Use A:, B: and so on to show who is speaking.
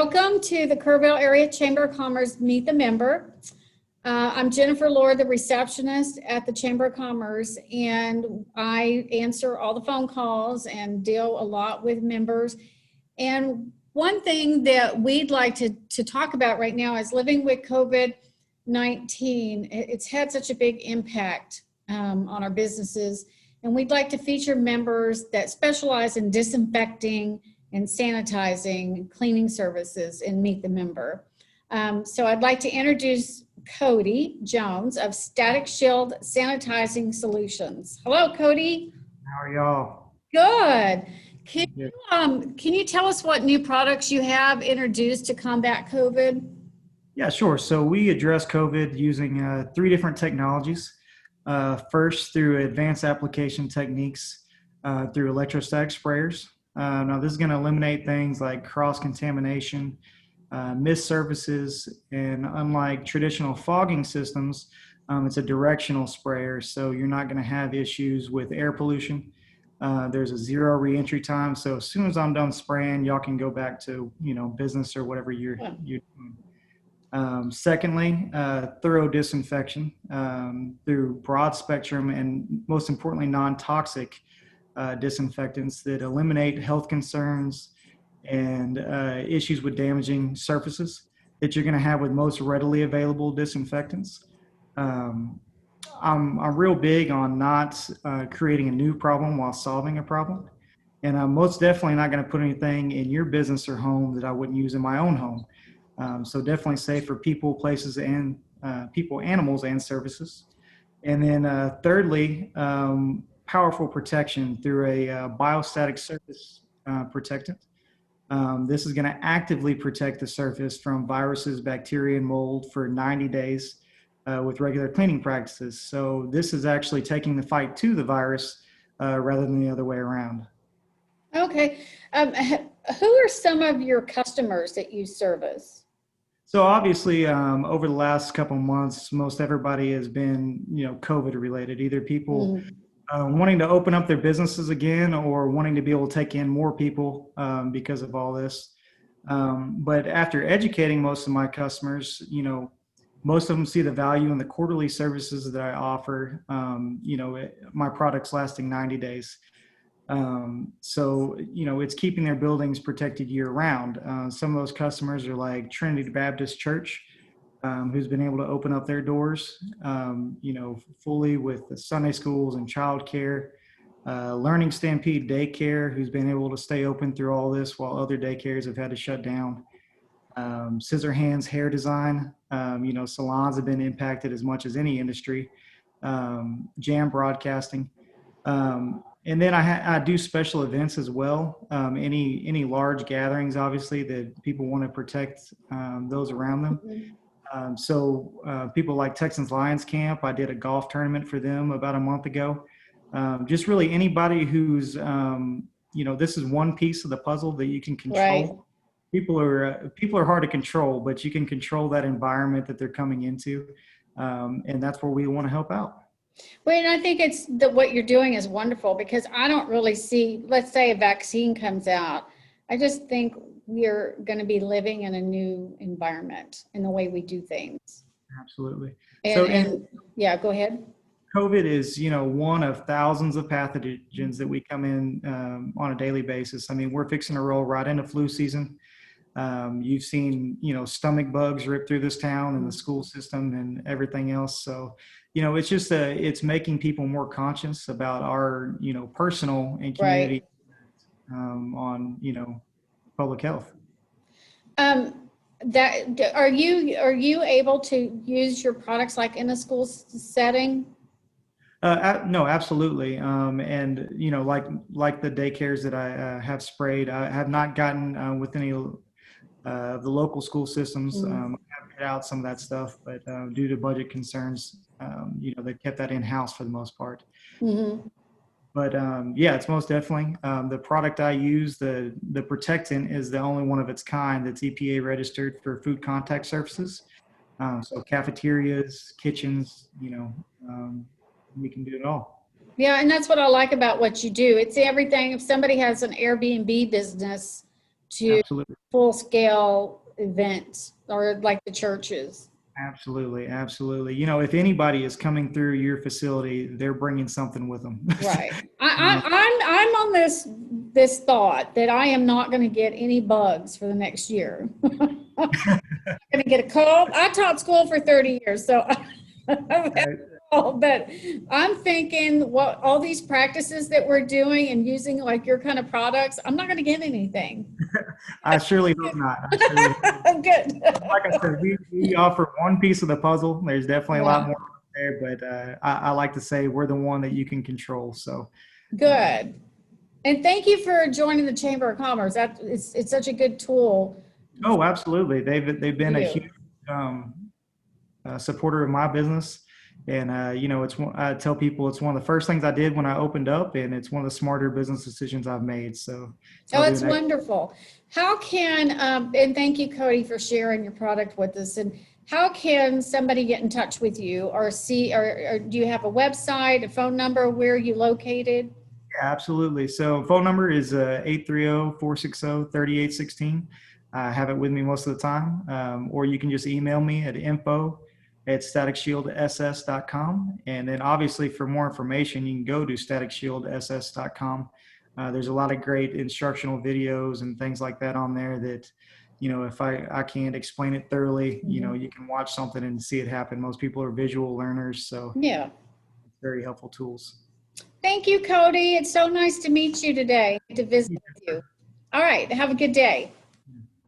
A: Welcome to the Kerrville Area Chamber of Commerce Meet the Member. I'm Jennifer Lord, the receptionist at the Chamber of Commerce, and I answer all the phone calls and deal a lot with members. And one thing that we'd like to talk about right now is living with COVID-19. It's had such a big impact on our businesses, and we'd like to feature members that specialize in disinfecting and sanitizing cleaning services and Meet the Member. So I'd like to introduce Cody Jones of StaticShield Sanitizing Solutions. Hello, Cody.
B: How are y'all?
A: Good. Can you tell us what new products you have introduced to combat COVID?
B: Yeah, sure. So we address COVID using 3 different technologies. First, through advanced application techniques through electrostatic sprayers. Now, this is going to eliminate things like cross-contamination, mist surfaces, and unlike traditional fogging systems, it's a directional sprayer, so you're not going to have issues with air pollution. There's a 0 re-entry time, so as soon as I'm done spraying, y'all can go back to business or whatever you're doing. Secondly, thorough disinfection through broad spectrum and most importantly non-toxic disinfectants that eliminate health concerns and issues with damaging surfaces that you're going to have with most readily available disinfectants. I'm real big on not creating a new problem while solving a problem. And I'm most definitely not going to put anything in your business or home that I wouldn't use in my own home. So definitely safe for people, places, and people, animals, and services. And then thirdly, powerful protection through a biostatic surface protectant. This is going to actively protect the surface from viruses, bacteria, and mold for 90 days with regular cleaning practices. So this is actually taking the fight to the virus rather than the other way around.
A: Okay. Who are some of your customers that you service?
B: So obviously, over the last couple of months, most everybody has been, COVID related, either people wanting to open up their businesses again or wanting to be able to take in more people because of all this. But after educating most of my customers, most of them see the value in the quarterly services that I offer, my products lasting 90 days. So, it's keeping their buildings protected year round. Some of those customers are like Trinity Baptist Church, who's been able to open up their doors, fully with the Sunday schools and childcare. Learning Stampede Daycare, who's been able to stay open through all this while other daycares have had to shut down. Scissor Hands Hair Design, salons have been impacted as much as any industry. Jam Broadcasting. And then I do special events as well. Any large gatherings, obviously, that people want to protect those around them. So people like Texans Lions Camp, I did a golf tournament for them about a month ago. Just really anybody who's, this is one piece of the puzzle that you can control. Right. People are hard to control, but you can control that environment that they're coming into. And that's where we want to help out.
A: Well, and I think it's what you're doing is wonderful because I don't really see, let's say a vaccine comes out. I just think we're going to be living in a new environment in the way we do things.
B: Absolutely.
A: Yeah, go ahead.
B: COVID is, one of thousands of pathogens that we come in on a daily basis. I mean, we're fixing to roll right into flu season. You've seen, stomach bugs rip through this town and the school system and everything else. So, it's just it's making people more conscious about our, personal and community on, public health.
A: Are you able to use your products like in a school setting?
B: No, absolutely. And, like the daycares that I have sprayed, I have not gotten with any of the local school systems. I have cut out some of that stuff, but due to budget concerns, they kept that in-house for the most part. But it's most definitely the product I use. The protectant is the only one of its kind that's EPA registered for food contact surfaces. So cafeterias, kitchens, we can do it all.
A: Yeah, and that's what I like about what you do. It's everything. If somebody has an Airbnb business, to
B: Absolutely.
A: full scale events or like the churches.
B: Absolutely. Absolutely. You know, if anybody is coming through your facility, they're bringing something with them.
A: Right.
B: Um,
A: I'm on this thought that I am not going to get any bugs for the next year. I'm going to get a cold. I taught school for 30 years, so I've had a cold, but I'm thinking what all these practices that we're doing and using like your kind of products, I'm not going to get anything.
B: I surely hope not. I surely hope not.
A: Good.
B: Like I said, we offer one piece of the puzzle. There's definitely a lot
A: Yeah.
B: more out there, but I like to say we're the one that you can control. So,
A: Good. And thank you for joining the Chamber of Commerce. It's such a good tool
B: oh, absolutely. They've
A: for
B: been a huge
A: you.
B: um, supporter of my business. And, you know, I tell people it's one of the first things I did when I opened up, and it's one of the smarter business decisions I've made. So
A: Oh,
B: I'll do
A: it's
B: an
A: wonderful. How can, and thank you, Cody, for sharing your product with us. And how can somebody get in touch with you or see, or do you have a website, a phone number, where are you located?
B: Yeah, absolutely. So phone number is 830-460-3816. I have it with me most of the time. Or you can just email me at info@staticshieldss.com. And then obviously for more information, you can go to staticshieldss.com. There's a lot of great instructional videos and things like that on there that, you know, if I can't explain it thoroughly, you know, you can watch something and see it happen. Most people are visual learners, so
A: Yeah.
B: it's very helpful tools.
A: Thank you, Cody. It's so nice to meet you today, to visit with you. All right. Have a good day.